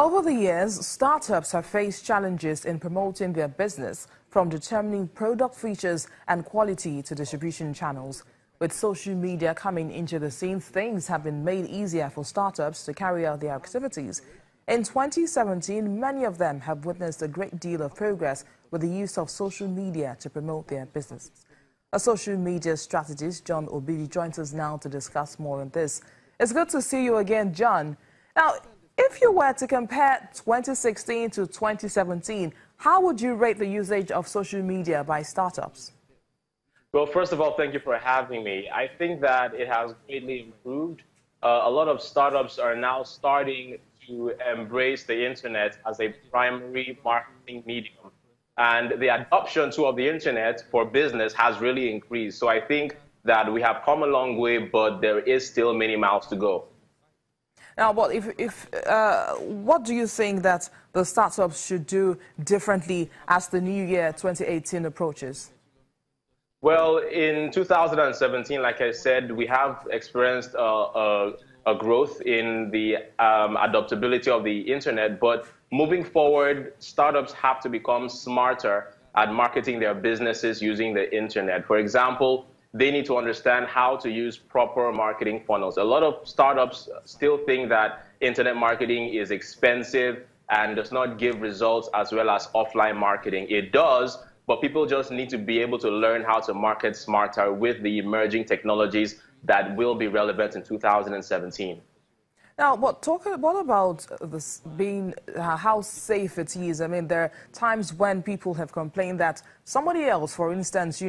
Over the years, startups have faced challenges in promoting their business, from determining product features and quality to distribution channels. With social media coming into the scene, things have been made easier for startups to carry out their activities. In 2017, many of them have witnessed a great deal of progress with the use of social media to promote their businesses. A social media strategist, John Obidi, joins us now to discuss more on this. It's good to see you again, John. Now, if you were to compare 2016 to 2017, how would you rate the usage of social media by startups? Well, first of all, thank you for having me. I think that it has greatly improved. A lot of startups are now starting to embrace the internet as a primary marketing medium. And the adoption too of the internet for business has really increased. So I think that we have come a long way, but there is still many miles to go. Now, what do you think that the startups should do differently as the new year 2018 approaches? Well, in 2017, like I said, we have experienced a growth in the adaptability of the internet. But moving forward, startups have to become smarter at marketing their businesses using the internet. For example, they need to understand how to use proper marketing funnels. A lot of startups still think that internet marketing is expensive and does not give results as well as offline marketing. It does, but people just need to be able to learn how to market smarter with the emerging technologies that will be relevant in 2017. Now, what about this being how safe it is? I mean, there are times when people have complained that somebody else, for instance,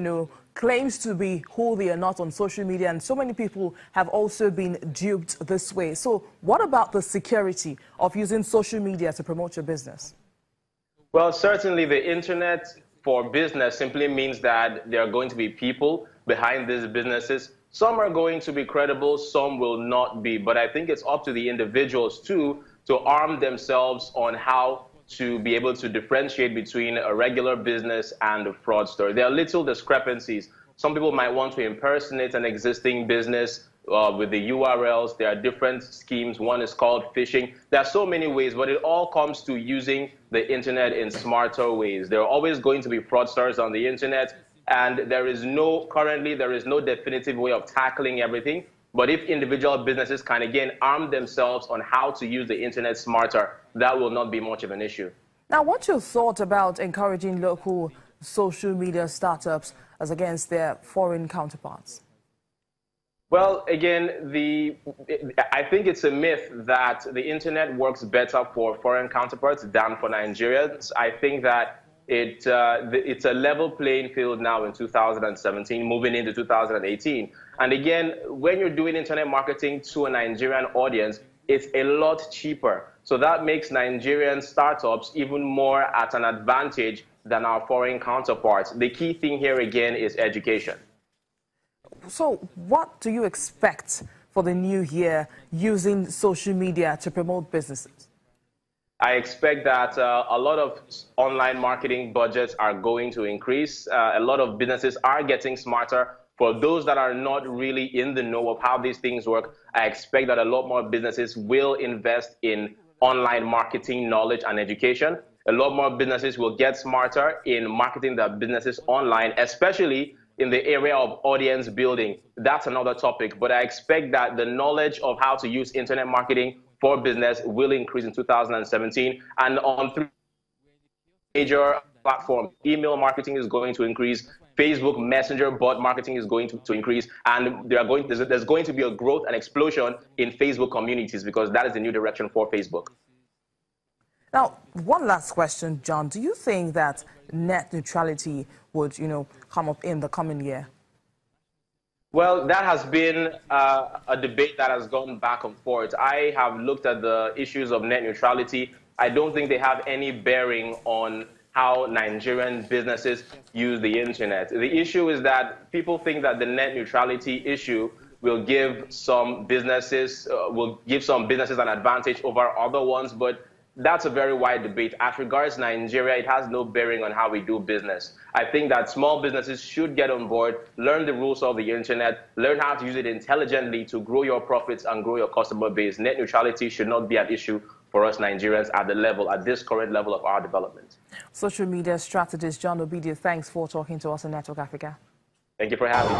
claims to be who they are not on social media, and so many people have also been duped this way. So what about the security of using social media to promote your business? Well, certainly the internet for business simply means that there are going to be people behind these businesses. Some are going to be credible, some will not be. But I think it's up to the individuals, too, to arm themselves on how to be able to differentiate between a regular business and a fraudster. There are little discrepancies. Some people might want to impersonate an existing business with the URLs. There are different schemes. One is called phishing. There are so many ways, but it all comes to using the internet in smarter ways. There are always going to be fraudsters on the internet. And currently there is no definitive way of tackling everything. But if individual businesses can, again, arm themselves on how to use the internet smarter, that will not be much of an issue. Now, what's your thought about encouraging local social media startups as against their foreign counterparts? Well, again, I think it's a myth that the internet works better for foreign counterparts than for Nigerians. I think that it's a level playing field now in 2017, moving into 2018. And again, when you're doing internet marketing to a Nigerian audience, it's a lot cheaper. So that makes Nigerian startups even more at an advantage than our foreign counterparts. The key thing here again is education. So what do you expect for the new year using social media to promote businesses? I expect that a lot of online marketing budgets are going to increase. A lot of businesses are getting smarter. For those that are not really in the know of how these things work, I expect that a lot more businesses will invest in online marketing knowledge and education. A lot more businesses will get smarter in marketing their businesses online, especially in the area of audience building. That's another topic, but I expect that the knowledge of how to use internet marketing for business will increase in 2017. And on three major platforms, email marketing is going to increase, Facebook Messenger bot marketing is going to increase, and there's going to be a growth and explosion in Facebook communities because that is the new direction for Facebook. Now, one last question, John. Do you think that net neutrality would, come up in the coming year? Well, that has been a debate that has gone back and forth. I have looked at the issues of net neutrality. I don't think they have any bearing on how Nigerian businesses use the internet. The issue is that people think that the net neutrality issue will give some businesses an advantage over other ones, but that's a very wide debate. As regards Nigeria, it has no bearing on how we do business. I think that small businesses should get on board, learn the rules of the internet, learn how to use it intelligently to grow your profits and grow your customer base. Net neutrality should not be an issue for us Nigerians at this current level of our development. Social media strategist John Obidio, thanks for talking to us on Network Africa. Thank you for having me.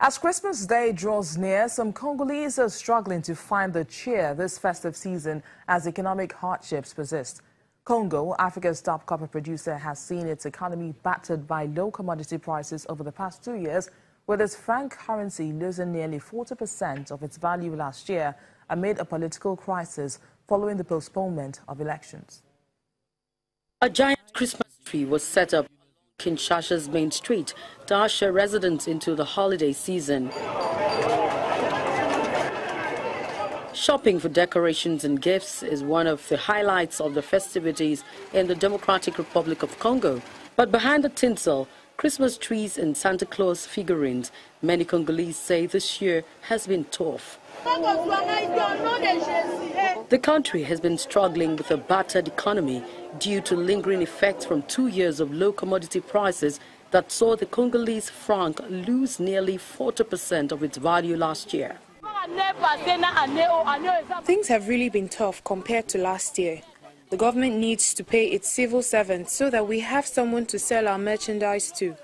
As Christmas Day draws near, some Congolese are struggling to find the cheer this festive season as economic hardships persist. Congo, Africa's top copper producer, has seen its economy battered by low commodity prices over the past 2 years, with its franc currency losing nearly 40% of its value last year amid a political crisis following the postponement of elections. A giant Christmas tree was set up Kinshasa's main street to usher residents into the holiday season. Shopping for decorations and gifts is one of the highlights of the festivities in the Democratic Republic of Congo. But behind the tinsel, Christmas trees and Santa Claus figurines, many Congolese say this year has been tough. The country has been struggling with a battered economy due to lingering effects from 2 years of low commodity prices that saw the Congolese franc lose nearly 40% of its value last year. Things have really been tough compared to last year. The government needs to pay its civil servants so that we have someone to sell our merchandise to.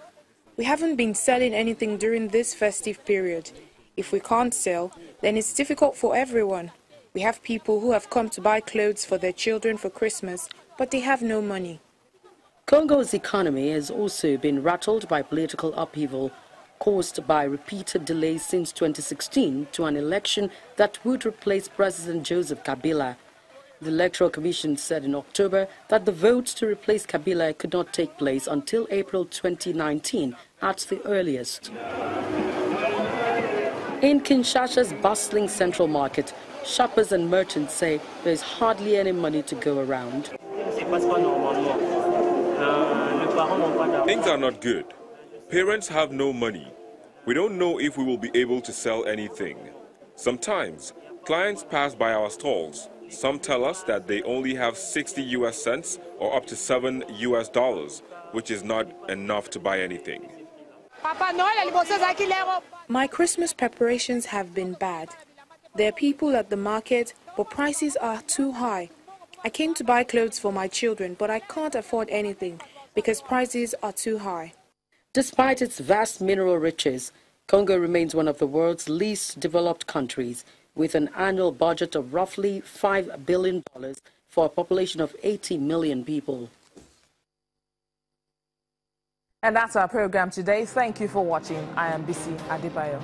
We haven't been selling anything during this festive period. If we can't sell, then it's difficult for everyone. We have people who have come to buy clothes for their children for Christmas, but they have no money. Congo's economy has also been rattled by political upheaval caused by repeated delays since 2016 to an election that would replace President Joseph Kabila. The Electoral Commission said in October that the vote to replace Kabila could not take place until April 2019 at the earliest. In Kinshasa's bustling central market, shoppers and merchants say there is hardly any money to go around. Things are not good. Parents have no money. We don't know if we will be able to sell anything. Sometimes, clients pass by our stalls. Some tell us that they only have 60 US cents or up to $7 US, which is not enough to buy anything. My Christmas preparations have been bad. There are people at the market, but prices are too high. I came to buy clothes for my children, but I can't afford anything because prices are too high. Despite its vast mineral riches, Congo remains one of the world's least developed countries, with an annual budget of roughly $5 billion for a population of 80 million people. And that's our program today. Thank you for watching. I am Bisi Adebayo.